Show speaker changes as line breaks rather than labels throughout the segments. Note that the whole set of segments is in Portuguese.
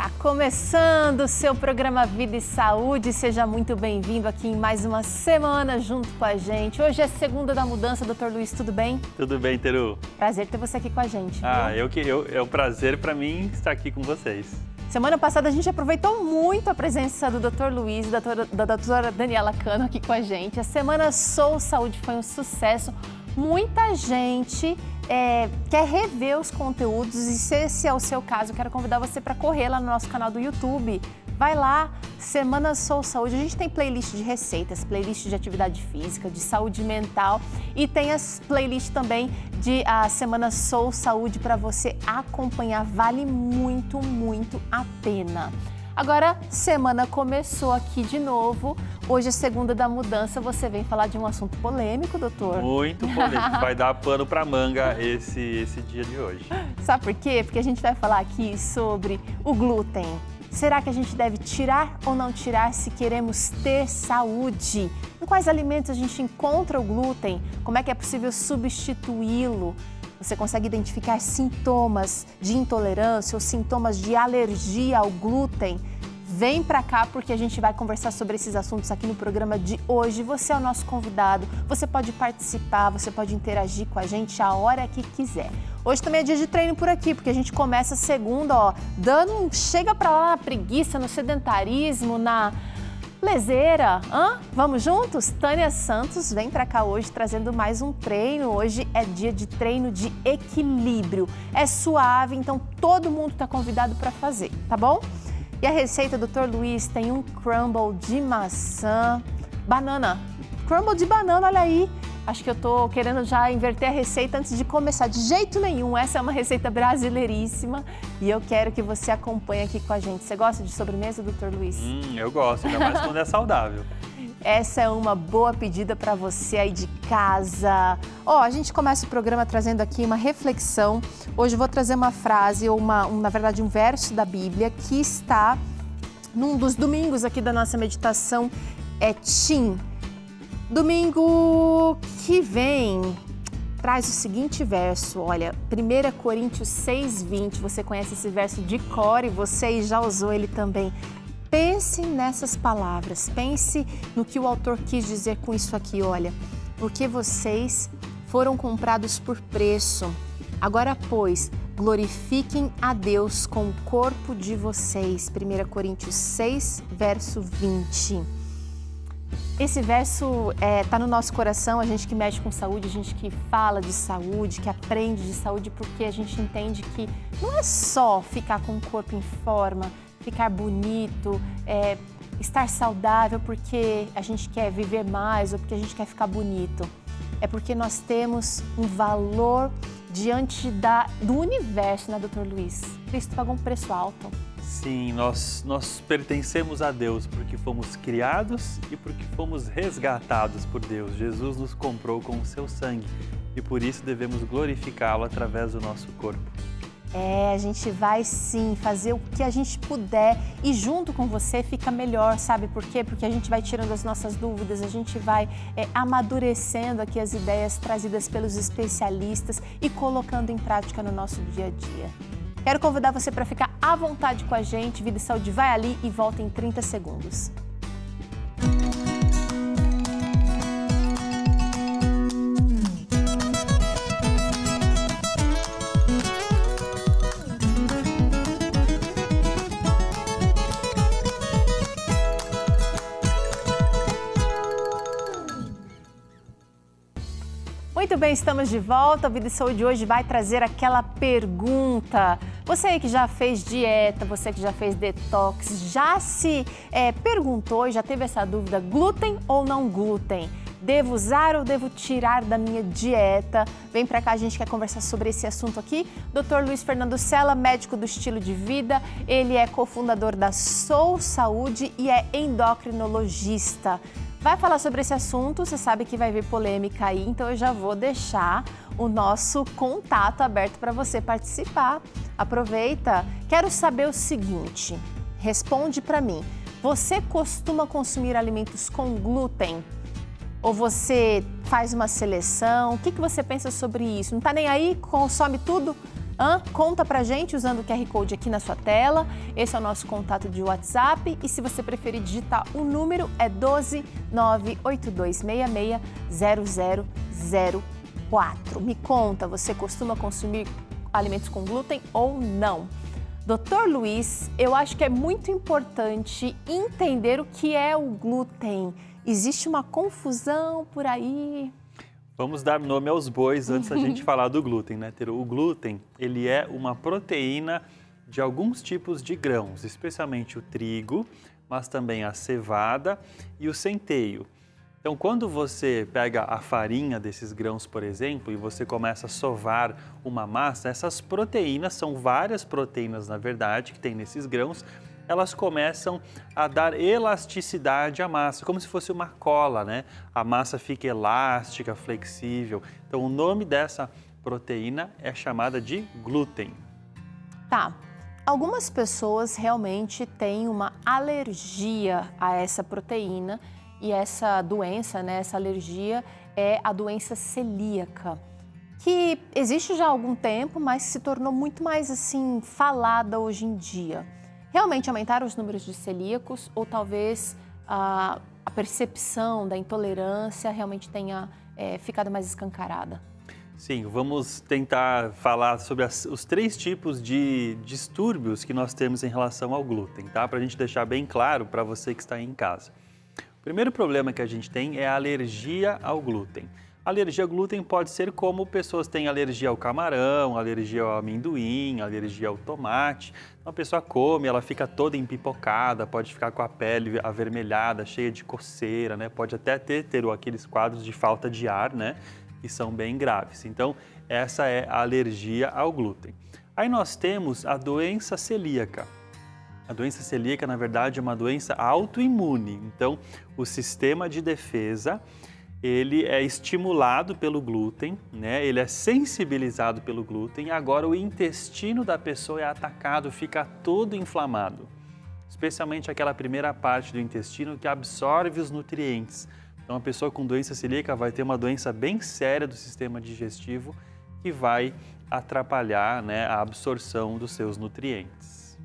Tá começando o seu programa Vida e Saúde. Seja muito bem-vindo aqui em mais uma semana junto com a gente. Hoje é segunda da mudança, Dr. Luiz, tudo bem?
Tudo bem, Teru.
Prazer ter você aqui com a gente.
É um prazer para mim estar aqui com vocês.
Semana passada a gente aproveitou muito a presença do Dr. Luiz e da doutora Daniela Cano aqui com a gente. A Semana Sou Saúde foi um sucesso. Muita gente quer rever os conteúdos e se esse é o seu caso, eu quero convidar você para correr lá no nosso canal do YouTube. Vai lá, Semana Sou Saúde. A gente tem playlist de receitas, playlist de atividade física, de saúde mental e tem as playlists também de a Semana Sou Saúde para você acompanhar. Vale muito, muito a pena. Agora, semana começou aqui de novo. Hoje é segunda da mudança. Você vem falar de um assunto polêmico, doutor?
Muito polêmico. Vai dar pano para manga esse dia de hoje.
Sabe por quê? Porque a gente vai falar aqui sobre o glúten. Será que a gente deve tirar ou não tirar se queremos ter saúde? Em quais alimentos a gente encontra o glúten? Como é que é possível substituí-lo? Você consegue identificar sintomas de intolerância ou sintomas de alergia ao glúten? Vem pra cá porque a gente vai conversar sobre esses assuntos aqui no programa de hoje. Você é o nosso convidado, você pode participar, você pode interagir com a gente a hora que quiser. Hoje também é dia de treino por aqui, porque a gente começa segunda, chega pra lá na preguiça, no sedentarismo, na leseira. Vamos juntos? Tânia Santos vem pra cá hoje trazendo mais um treino. Hoje é dia de treino de equilíbrio. É suave, então todo mundo tá convidado para fazer, tá bom? E a receita do Dr. Luiz tem um crumble de maçã, banana. Crumble de banana, olha aí. Acho que eu tô querendo já inverter a receita antes de começar. De jeito nenhum, essa é uma receita brasileiríssima e eu quero que você acompanhe aqui com a gente. Você gosta de sobremesa, Dr. Luiz?
Eu gosto, ainda mais quando é saudável.
Essa é uma boa pedida para você aí de casa. A gente começa o programa trazendo aqui uma reflexão. Hoje eu vou trazer uma frase, na verdade um verso da Bíblia que está num dos domingos aqui da nossa meditação, Tim. Domingo que vem traz o seguinte verso, olha, 1 Coríntios 6:20, você conhece esse verso de cor e você já usou ele também. Pense nessas palavras, pense no que o autor quis dizer com isso aqui, olha, porque vocês foram comprados por preço. Agora, pois, glorifiquem a Deus com o corpo de vocês. 1 Coríntios 6, verso 20. Esse verso está no nosso coração, a gente que mexe com saúde, a gente que fala de saúde, que aprende de saúde, porque a gente entende que não é só ficar com o corpo em forma, ficar bonito, estar saudável porque a gente quer viver mais ou porque a gente quer ficar bonito. É porque nós temos um valor diante do universo, né, Dr. Luiz? Cristo pagou um preço alto.
Sim, nós pertencemos a Deus porque fomos criados e porque fomos resgatados por Deus. Jesus nos comprou com o seu sangue e por isso devemos glorificá-lo através do nosso corpo.
A gente vai sim fazer o que a gente puder e junto com você fica melhor, sabe por quê? Porque a gente vai tirando as nossas dúvidas, a gente vai amadurecendo aqui as ideias trazidas pelos especialistas e colocando em prática no nosso dia a dia. Quero convidar você para ficar à vontade com a gente. Vida e Saúde vai ali e volta em 30 segundos. Muito bem, estamos de volta. A Vida e Saúde hoje vai trazer aquela pergunta. Você aí que já fez dieta, você que já fez detox, já se perguntou e já teve essa dúvida, glúten ou não glúten? Devo usar ou devo tirar da minha dieta? Vem pra cá, a gente quer conversar sobre esse assunto aqui. Dr. Luiz Fernando Sela, médico do estilo de vida, ele é cofundador da Sou Saúde e é endocrinologista. Vai falar sobre esse assunto, você sabe que vai vir polêmica aí, então eu já vou deixar o nosso contato aberto para você participar. Aproveita. Quero saber o seguinte, responde para mim. Você costuma consumir alimentos com glúten? Ou você faz uma seleção? O que você pensa sobre isso? Não está nem aí? Consome tudo? Conta pra gente usando o QR Code aqui na sua tela. Esse é o nosso contato de WhatsApp. E se você preferir digitar o número, é 12 98266 0004. Me conta, você costuma consumir alimentos com glúten ou não? Doutor Luiz, eu acho que é muito importante entender o que é o glúten. Existe uma confusão por aí?
Vamos dar nome aos bois antes da gente falar do glúten, né, Teru? O glúten, ele é uma proteína de alguns tipos de grãos, especialmente o trigo, mas também a cevada e o centeio. Então, quando você pega a farinha desses grãos, por exemplo, e você começa a sovar uma massa, essas proteínas, são várias proteínas, na verdade, que tem nesses grãos, elas começam a dar elasticidade à massa, como se fosse uma cola, né? A massa fica elástica, flexível. Então, o nome dessa proteína é chamada de glúten.
Tá. Algumas pessoas realmente têm uma alergia a essa proteína e essa doença, né? Essa alergia é a doença celíaca, que existe já há algum tempo, mas se tornou muito mais assim falada hoje em dia. Realmente aumentaram os números de celíacos ou talvez a percepção da intolerância realmente tenha ficado mais escancarada?
Sim, vamos tentar falar sobre os 3 tipos de distúrbios que nós temos em relação ao glúten, tá? Para a gente deixar bem claro para você que está aí em casa. O primeiro problema que a gente tem é a alergia ao glúten. A alergia ao glúten pode ser como pessoas têm alergia ao camarão, alergia ao amendoim, alergia ao tomate. Então a pessoa come, ela fica toda empipocada, pode ficar com a pele avermelhada, cheia de coceira, né? Pode até ter aqueles quadros de falta de ar, né? Que são bem graves. Então essa é a alergia ao glúten. Aí nós temos a doença celíaca. A doença celíaca, na verdade, é uma doença autoimune. Então o sistema de defesa ele é estimulado pelo glúten, né? Ele é sensibilizado pelo glúten e agora o intestino da pessoa é atacado, fica todo inflamado, especialmente aquela primeira parte do intestino que absorve os nutrientes. Então a pessoa com doença celíaca vai ter uma doença bem séria do sistema digestivo que vai atrapalhar, né, a absorção dos seus nutrientes.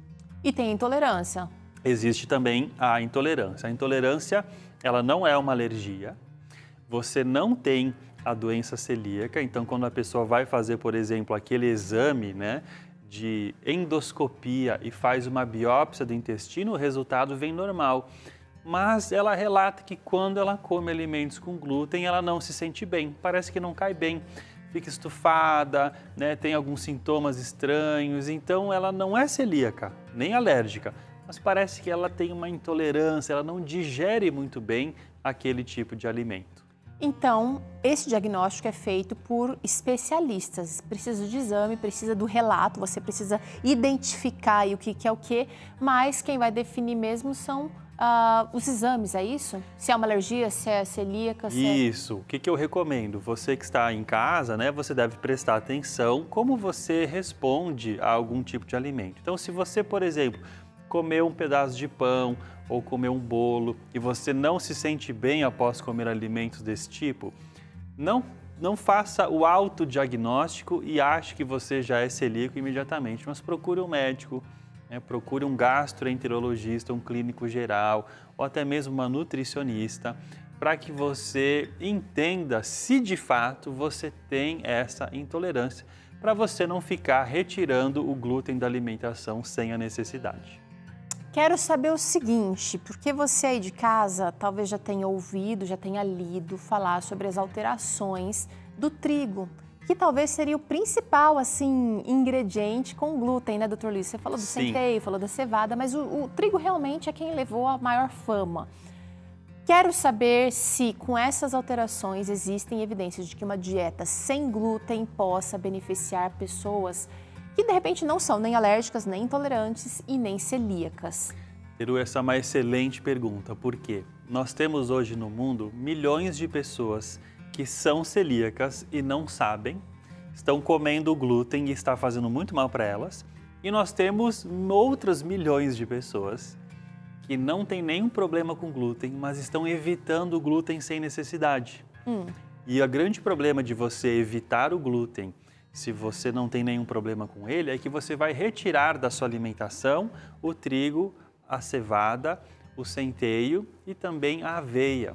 E tem intolerância?
Existe também a intolerância. A intolerância, ela não é uma alergia. Você não tem a doença celíaca, então quando a pessoa vai fazer, por exemplo, aquele exame, né, de endoscopia e faz uma biópsia do intestino, o resultado vem normal. Mas ela relata que quando ela come alimentos com glúten, ela não se sente bem, parece que não cai bem, fica estufada, né, tem alguns sintomas estranhos, então ela não é celíaca, nem alérgica, mas parece que ela tem uma intolerância, ela não digere muito bem aquele tipo de alimento.
Então, esse diagnóstico é feito por especialistas. Precisa de exame, precisa do relato, você precisa identificar aí o que é o que, mas quem vai definir mesmo são os exames, é isso? Se é uma alergia, se é celíaca, se
Isso. O que eu recomendo? Você que está em casa, né, você deve prestar atenção como você responde a algum tipo de alimento. Então, se você, por exemplo, comer um pedaço de pão ou comer um bolo e você não se sente bem após comer alimentos desse tipo, não faça o autodiagnóstico e ache que você já é celíaco imediatamente, mas procure um médico, né? Procure um gastroenterologista, um clínico geral ou até mesmo uma nutricionista para que você entenda se de fato você tem essa intolerância, para você não ficar retirando o glúten da alimentação sem a necessidade.
Quero saber o seguinte, porque você aí de casa talvez já tenha ouvido, já tenha lido falar sobre as alterações do trigo, que talvez seria o principal, assim, ingrediente com glúten, né, doutor Luiz? Você falou do centeio, falou da cevada, mas o trigo realmente é quem levou a maior fama. Quero saber se com essas alterações existem evidências de que uma dieta sem glúten possa beneficiar pessoas que de repente não são nem alérgicas, nem intolerantes e nem celíacas.
Teru, essa é uma excelente pergunta. Por quê? Nós temos hoje no mundo milhões de pessoas que são celíacas e não sabem, estão comendo glúten e está fazendo muito mal para elas. E nós temos outras milhões de pessoas que não têm nenhum problema com glúten, mas estão evitando o glúten sem necessidade. E o grande problema de você evitar o glúten se você não tem nenhum problema com ele, é que você vai retirar da sua alimentação o trigo, a cevada, o centeio e também a aveia.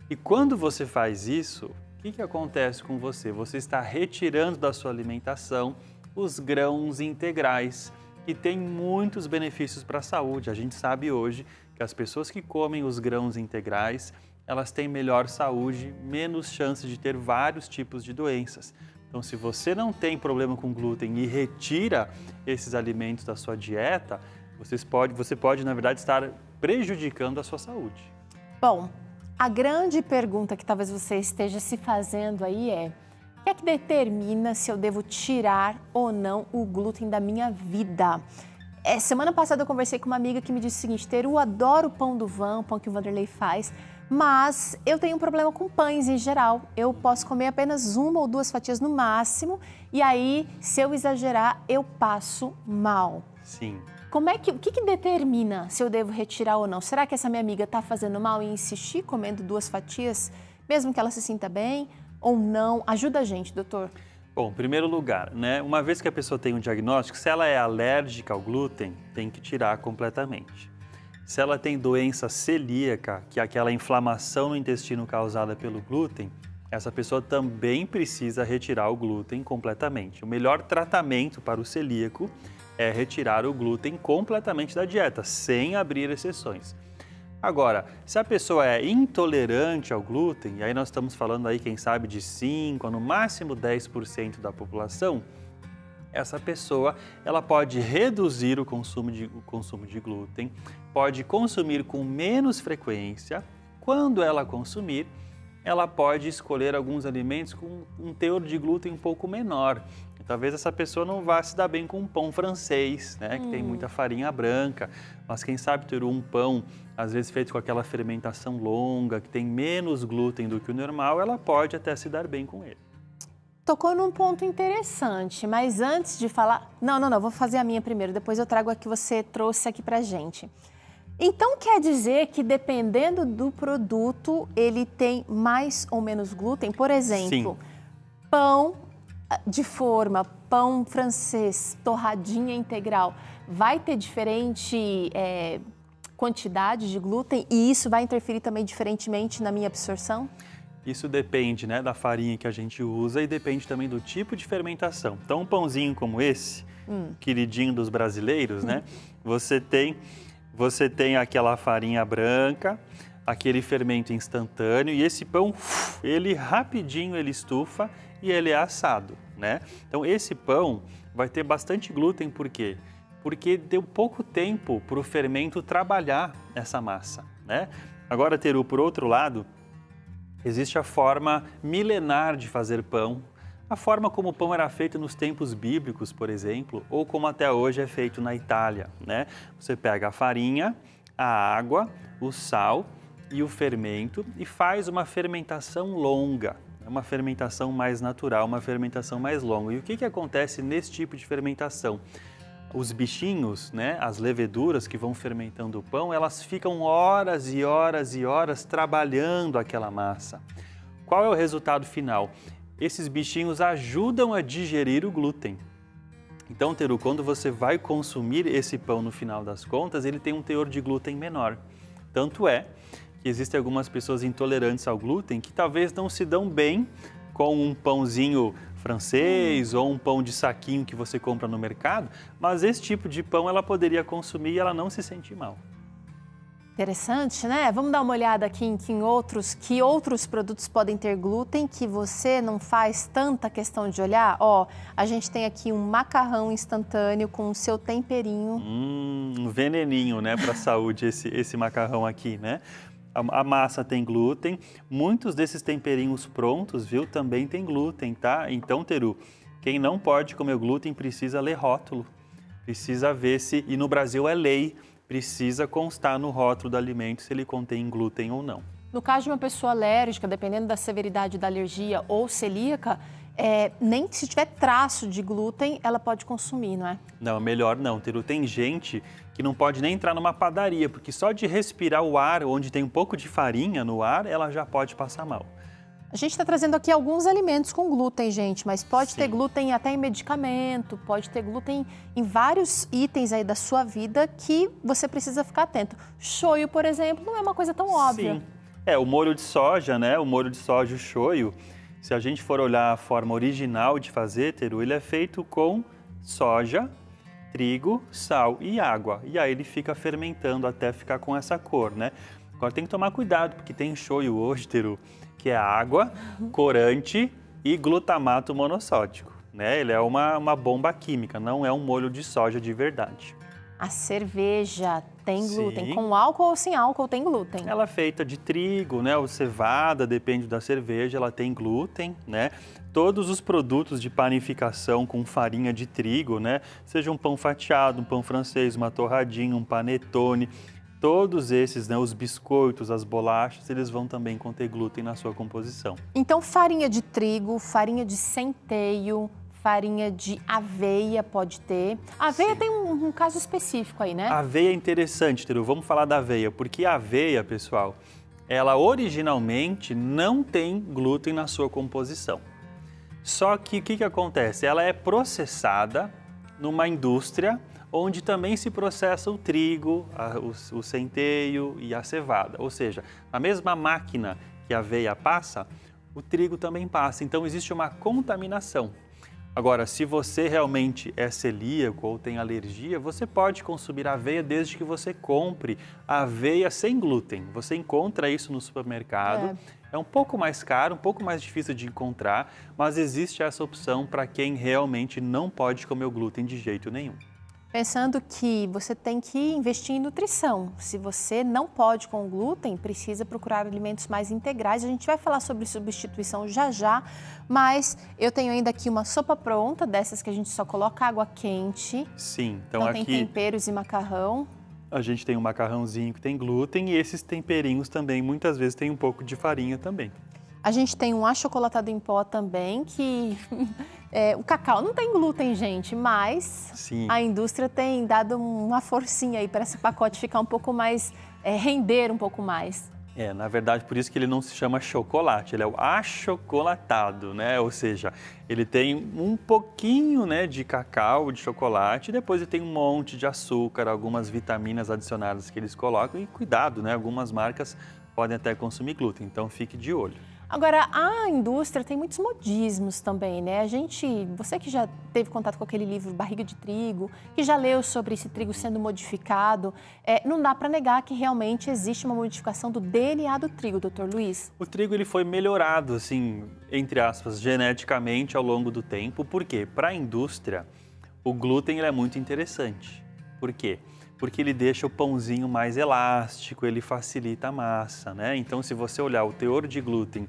E quando você faz isso, o que acontece com você? Você está retirando da sua alimentação os grãos integrais, que têm muitos benefícios para a saúde. A gente sabe hoje que as pessoas que comem os grãos integrais, elas têm melhor saúde, menos chance de ter vários tipos de doenças. Então, se você não tem problema com glúten e retira esses alimentos da sua dieta, você pode, na verdade, estar prejudicando a sua saúde.
Bom, a grande pergunta que talvez você esteja se fazendo aí é: o que é que determina se eu devo tirar ou não o glúten da minha vida? Semana passada eu conversei com uma amiga que me disse o seguinte: Teru, eu adoro o pão do Van, o pão que o Vanderlei faz, mas eu tenho um problema com pães em geral. Eu posso comer apenas 1 ou 2 fatias no máximo e aí, se eu exagerar, eu passo mal.
Sim.
O que determina se eu devo retirar ou não? Será que essa minha amiga está fazendo mal em insistir comendo 2 fatias, mesmo que ela se sinta bem ou não? Ajuda a gente, doutor.
Bom, em primeiro lugar, né, uma vez que a pessoa tem um diagnóstico, se ela é alérgica ao glúten, tem que tirar completamente. Se ela tem doença celíaca, que é aquela inflamação no intestino causada pelo glúten, essa pessoa também precisa retirar o glúten completamente. O melhor tratamento para o celíaco é retirar o glúten completamente da dieta, sem abrir exceções. Agora, se a pessoa é intolerante ao glúten, e aí nós estamos falando aí, quem sabe, de 5% a no máximo 10% da população, essa pessoa ela pode reduzir o consumo de glúten, pode consumir com menos frequência. Quando ela consumir, ela pode escolher alguns alimentos com um teor de glúten um pouco menor. Talvez essa pessoa não vá se dar bem com um pão francês, né, que tem muita farinha branca, mas quem sabe ter um pão, às vezes feito com aquela fermentação longa, que tem menos glúten do que o normal, ela pode até se dar bem com ele.
Tocou num ponto interessante, mas antes de falar... Não, vou fazer a minha primeiro, depois eu trago a que você trouxe aqui pra gente. Então quer dizer que dependendo do produto, ele tem mais ou menos glúten? Por exemplo,
sim,
pão de forma, pão francês, torradinha integral, vai ter diferente quantidade de glúten e isso vai interferir também diferentemente na minha absorção?
Isso depende, né, da farinha que a gente usa e depende também do tipo de fermentação. Então, um pãozinho como esse, queridinho dos brasileiros, né, você tem aquela farinha branca, aquele fermento instantâneo e esse pão, ele rapidinho ele estufa e ele é assado, né? Então, esse pão vai ter bastante glúten, por quê? Porque deu pouco tempo para o fermento trabalhar essa massa, né? Agora, Teru, por outro lado, existe a forma milenar de fazer pão, a forma como o pão era feito nos tempos bíblicos, por exemplo, ou como até hoje é feito na Itália, né? Você pega a farinha, a água, o sal e o fermento e faz uma fermentação longa, uma fermentação mais natural, uma fermentação mais longa. E o que acontece nesse tipo de fermentação? Os bichinhos, né, as leveduras que vão fermentando o pão, elas ficam horas e horas e horas trabalhando aquela massa. Qual é o resultado final? Esses bichinhos ajudam a digerir o glúten. Então, Teru, quando você vai consumir esse pão no final das contas, ele tem um teor de glúten menor. Tanto é que existem algumas pessoas intolerantes ao glúten que talvez não se dão bem com um pãozinho francês ou um pão de saquinho que você compra no mercado, mas esse tipo de pão ela poderia consumir e ela não se sente mal.
Interessante, né? Vamos dar uma olhada aqui em que outros produtos podem ter glúten que você não faz tanta questão de olhar. Ó, a gente tem aqui um macarrão instantâneo com o seu temperinho.
Um veneninho, né, para a saúde esse macarrão aqui, né? A massa tem glúten, muitos desses temperinhos prontos, viu, também tem glúten, tá? Então, Teru, quem não pode comer glúten precisa ler rótulo, precisa ver se, e no Brasil é lei, precisa constar no rótulo do alimento se ele contém glúten ou não.
No caso de uma pessoa alérgica, dependendo da severidade da alergia ou celíaca, nem se tiver traço de glúten, ela pode consumir, não é?
Não, melhor não, Teru. Tem gente que não pode nem entrar numa padaria, porque só de respirar o ar, onde tem um pouco de farinha no ar, ela já pode passar mal.
A gente está trazendo aqui alguns alimentos com glúten, gente, mas pode ter
Sim.
glúten até em medicamento, pode ter glúten em vários itens aí da sua vida que você precisa ficar atento. Shoyu, por exemplo, não é uma coisa tão óbvia.
Sim. O molho de soja, né? O molho de soja, o shoyu, se a gente for olhar a forma original de fazer, Teru, ele é feito com soja, trigo, sal e água. E aí ele fica fermentando até ficar com essa cor, né? Agora tem que tomar cuidado, porque tem shoyu hoje, Teru, que é água, corante e glutamato monossódico, né? Ele é uma bomba química, não é um molho de soja de verdade.
A cerveja tem glúten,
Sim.
com álcool ou sem álcool tem glúten.
Ela é feita de trigo, né? Ou cevada, depende da cerveja, ela tem glúten, né? Todos os produtos de panificação com farinha de trigo, né? Seja um pão fatiado, um pão francês, uma torradinha, um panetone, todos esses, né? Os biscoitos, as bolachas, eles vão também conter glúten na sua composição.
Então, farinha de trigo, farinha de centeio, farinha de aveia pode ter. A aveia
Sim.
tem um caso específico aí, né?
A aveia é interessante, Teru. Vamos falar da aveia, porque a aveia, pessoal, ela originalmente não tem glúten na sua composição. Só que o que acontece? Ela é processada numa indústria onde também se processa o trigo, o centeio e a cevada. Ou seja, na mesma máquina que a aveia passa, o trigo também passa. Então existe uma contaminação. Agora, se você realmente é celíaco ou tem alergia, você pode consumir aveia desde que você compre aveia sem glúten. Você encontra isso no supermercado. É um pouco mais caro, um pouco mais difícil de encontrar, mas existe essa opção para quem realmente não pode comer o glúten de jeito nenhum.
Pensando que você tem que investir em nutrição. Se você não pode com o glúten, precisa procurar alimentos mais integrais. A gente vai falar sobre substituição já já, mas eu tenho ainda aqui uma sopa pronta, dessas que a gente só coloca água quente.
Sim, então
Não
aqui
tem temperos e macarrão.
a gente tem um macarrãozinho que tem glúten e esses temperinhos também, muitas vezes tem um pouco de farinha também.
A gente tem um achocolatado em pó também, que o cacau não tem glúten, gente, mas
Sim.
a indústria tem dado uma forcinha aí para esse pacote ficar um pouco mais, render um pouco mais.
Na verdade, por isso que ele não se chama chocolate, ele é o achocolatado, né? Ou seja, ele tem um pouquinho, né, de cacau, de chocolate, e depois ele tem um monte de açúcar, algumas vitaminas adicionadas que eles colocam, e cuidado, né? Algumas marcas podem até consumir glúten, então fique de olho.
Agora, a indústria tem muitos modismos também, né? Você que já teve contato com aquele livro Barriga de Trigo, que já leu sobre esse trigo sendo modificado, não dá para negar que realmente existe uma modificação do DNA do trigo, doutor Luiz.
O trigo ele foi melhorado, assim, entre aspas, geneticamente ao longo do tempo. Por quê? Para a indústria, o glúten ele é muito interessante. Por quê? Porque ele deixa o pãozinho mais elástico, ele facilita a massa, né? Então, se você olhar o teor de glúten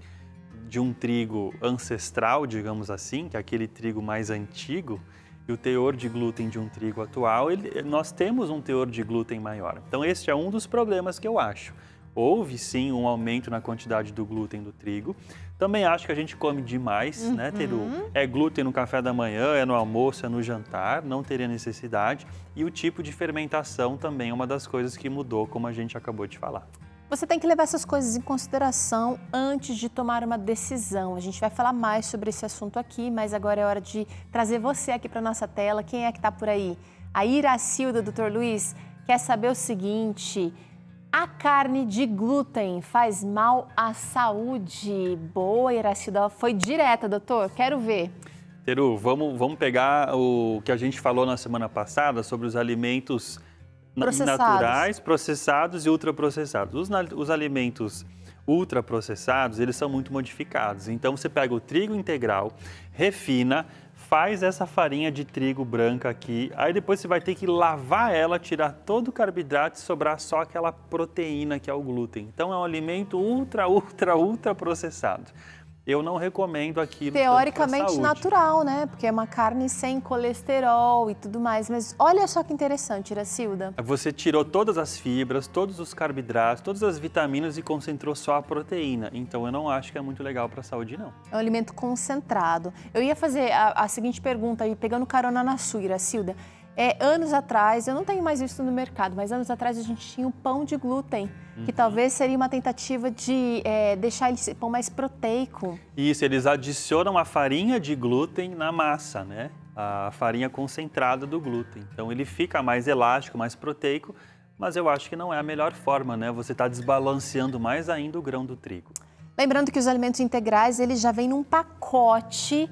de um trigo ancestral, digamos assim, que é aquele trigo mais antigo, e o teor de glúten de um trigo atual, nós temos um teor de glúten maior. Então, este é um dos problemas que eu acho. Houve sim um aumento na quantidade do glúten do trigo. Também acho que a gente come demais, né, Teru? É glúten no café da manhã, é no almoço, é no jantar, não teria necessidade. E o tipo de fermentação também é uma das coisas que mudou, como a gente acabou de falar.
Você tem que levar essas coisas em consideração antes de tomar uma decisão. A gente vai falar mais sobre esse assunto aqui, mas agora é hora de trazer você aqui para a nossa tela. Quem é que está por aí? A Iracilda, doutor Luiz, quer saber o seguinte: a carne de glúten faz mal à saúde? Boa, Iracilda, foi direta, doutor, quero ver.
Teru, vamos pegar o que a gente falou na semana passada sobre os alimentos naturais, processados e ultraprocessados. Os alimentos ultraprocessados, eles são muito modificados. Então, você pega o trigo integral, refina, faz essa farinha de trigo branca aqui, aí depois você vai ter que lavar ela, tirar todo o carboidrato e sobrar só aquela proteína que é o glúten. Então, é um alimento ultra processado. Eu não recomendo aquilo.
Teoricamente natural, né? Porque é uma carne sem colesterol e tudo mais. Mas olha só que interessante, Iracilda.
Você tirou todas as fibras, todos os carboidratos, todas as vitaminas e concentrou só a proteína. Então eu não acho que é muito legal para a saúde, não.
É um alimento concentrado. Eu ia fazer a seguinte pergunta aí, pegando carona na sua, Iracilda. Anos atrás, eu não tenho mais isso no mercado, mas anos atrás a gente tinha o pão de glúten, que talvez seria uma tentativa de deixar esse pão mais proteico.
Isso, eles adicionam a farinha de glúten na massa, né? A farinha concentrada do glúten. Então ele fica mais elástico, mais proteico, mas eu acho que não é a melhor forma, né? Você está desbalanceando mais ainda o grão do trigo.
Lembrando que os alimentos integrais, eles já vêm num pacote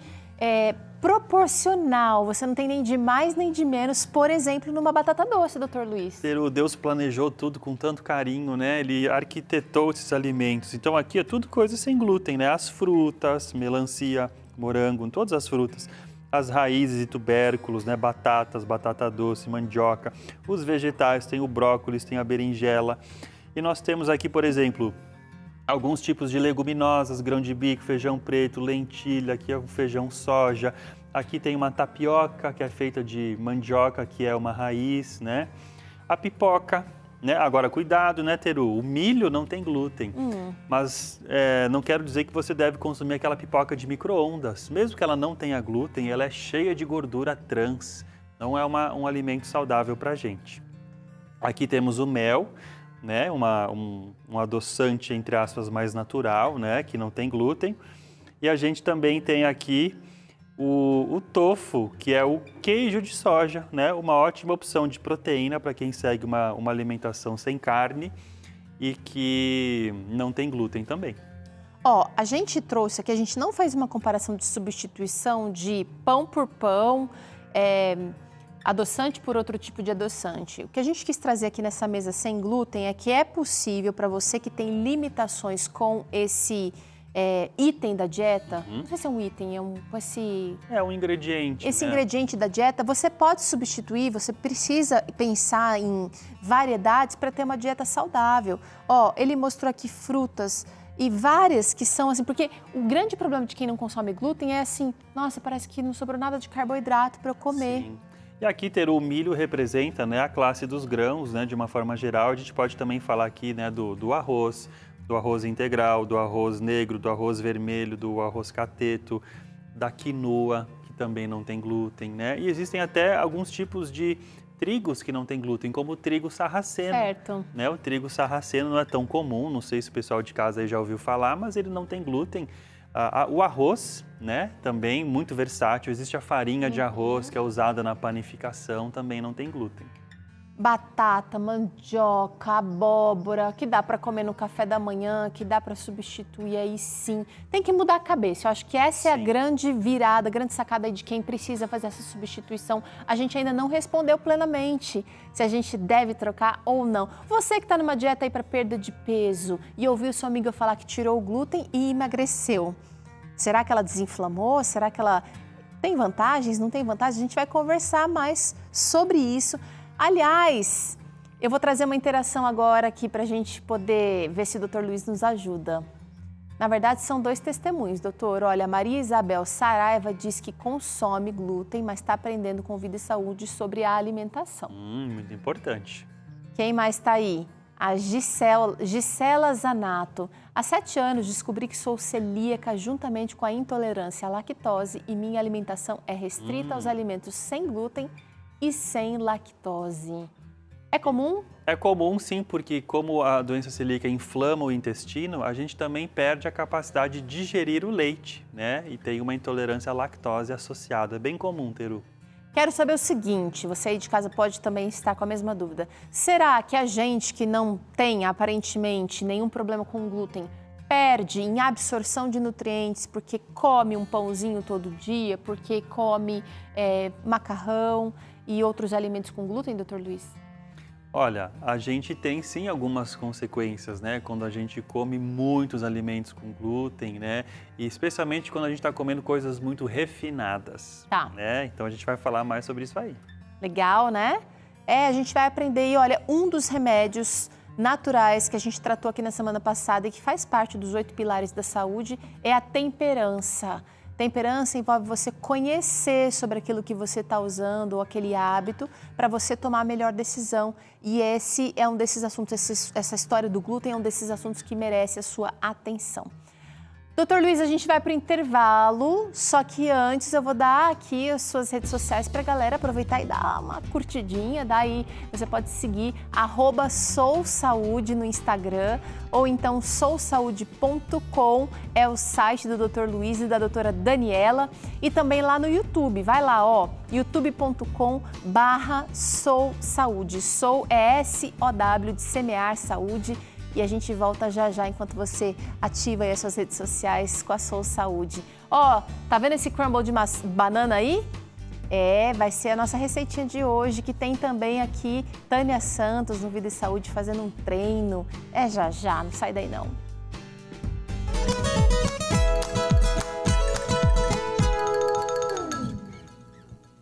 proporcional. Você não tem nem de mais nem de menos, por exemplo, numa batata doce, doutor Luiz.
Deus planejou tudo com tanto carinho, né? Ele arquitetou esses alimentos. Então aqui é tudo coisa sem glúten, né? As frutas, melancia, morango, todas as frutas. As raízes e tubérculos, né? Batatas, batata doce, mandioca. Os vegetais, tem o brócolis, tem a berinjela. E nós temos aqui, por exemplo, alguns tipos de leguminosas, grão de bico, feijão preto, lentilha, aqui é o feijão soja. Aqui tem uma tapioca, que é feita de mandioca, que é uma raiz, né? A pipoca, né? Agora, cuidado, né, Teru? O milho não tem glúten, mas não quero dizer que você deve consumir aquela pipoca de micro-ondas. Mesmo que ela não tenha glúten, ela é cheia de gordura trans. Não é um alimento saudável para a gente. Aqui temos o mel, né? Um adoçante, entre aspas, mais natural, né? Que não tem glúten. E a gente também tem aqui o tofu, que é o queijo de soja, né? Uma ótima opção de proteína para quem segue uma alimentação sem carne e que não tem glúten também.
A gente trouxe aqui, a gente não fez uma comparação de substituição de pão por pão, adoçante por outro tipo de adoçante. O que a gente quis trazer aqui nessa mesa sem glúten é que é possível para você que tem limitações com esse item da dieta, não sei se é um item,
É um ingrediente.
Esse
né?
ingrediente da dieta, você pode substituir, você precisa pensar em variedades para ter uma dieta saudável. Ele mostrou aqui frutas e várias que são assim, porque o grande problema de quem não consome glúten é assim, nossa, parece que não sobrou nada de carboidrato para eu comer.
Sim. E aqui, Teru, o milho representa, né, a classe dos grãos, né, de uma forma geral. A gente pode também falar aqui, né, do arroz integral, do arroz negro, do arroz vermelho, do arroz cateto, da quinoa, que também não tem glúten, né? E existem até alguns tipos de trigos que não tem glúten, como o trigo sarraceno.
Certo.
Né? O trigo sarraceno não é tão comum, não sei se o pessoal de casa aí já ouviu falar, mas ele não tem glúten. O arroz, né, também muito versátil, existe a farinha de arroz que é usada na panificação, também não tem glúten.
Batata, mandioca, abóbora, que dá para comer no café da manhã, que dá para substituir aí sim. Tem que mudar a cabeça, eu acho que essa é a grande virada, a grande sacada aí de quem precisa fazer essa substituição. A gente ainda não respondeu plenamente se a gente deve trocar ou não. Você que está numa dieta aí para perda de peso e ouviu sua amiga falar que tirou o glúten e emagreceu, será que ela desinflamou? Será que ela tem vantagens? Não tem vantagens? A gente vai conversar mais sobre isso. Aliás, eu vou trazer uma interação agora aqui para a gente poder ver se o doutor Luiz nos ajuda. Na verdade, são dois testemunhos, doutor. Olha, Maria Isabel Saraiva diz que consome glúten, mas está aprendendo com Vida e Saúde sobre a alimentação.
Muito importante.
Quem mais está aí? A Gisela Zanato. Há 7 anos descobri que sou celíaca juntamente com a intolerância à lactose e minha alimentação é restrita aos alimentos sem glúten e sem lactose. É comum?
É comum, sim, porque como a doença celíaca inflama o intestino, a gente também perde a capacidade de digerir o leite, né? E tem uma intolerância à lactose associada. É bem comum, Teru.
Quero saber o seguinte, você aí de casa pode também estar com a mesma dúvida. Será que a gente que não tem, aparentemente, nenhum problema com glúten, perde em absorção de nutrientes porque come um pãozinho todo dia, porque come macarrão e outros alimentos com glúten, doutor Luiz?
Olha, a gente tem sim algumas consequências, né? Quando a gente come muitos alimentos com glúten, né? E especialmente quando a gente está comendo coisas muito refinadas.
Tá.
Né? Então a gente vai falar mais sobre isso aí.
Legal, né? A gente vai aprender e olha, um dos remédios naturais que a gente tratou aqui na semana passada e que faz parte dos 8 pilares da saúde é a temperança. Temperança envolve você conhecer sobre aquilo que você está usando ou aquele hábito para você tomar a melhor decisão. E esse é um desses assuntos, essa história do glúten é um desses assuntos que merece a sua atenção. Doutor Luiz, a gente vai para o intervalo, só que antes eu vou dar aqui as suas redes sociais para a galera aproveitar e dar uma curtidinha. Daí você pode seguir @sousaude no Instagram ou então sousaude.com é o site do Dr. Luiz e da doutora Daniela. E também lá no YouTube, vai lá, ó, youtube.com/sousaude. Sou é SOW de semear saúde. E a gente volta já já enquanto você ativa aí as suas redes sociais com a Sou Saúde. Ó, tá vendo esse crumble de banana aí? Vai ser a nossa receitinha de hoje, que tem também aqui Tânia Santos no Vida e Saúde fazendo um treino. Já já, não sai daí não.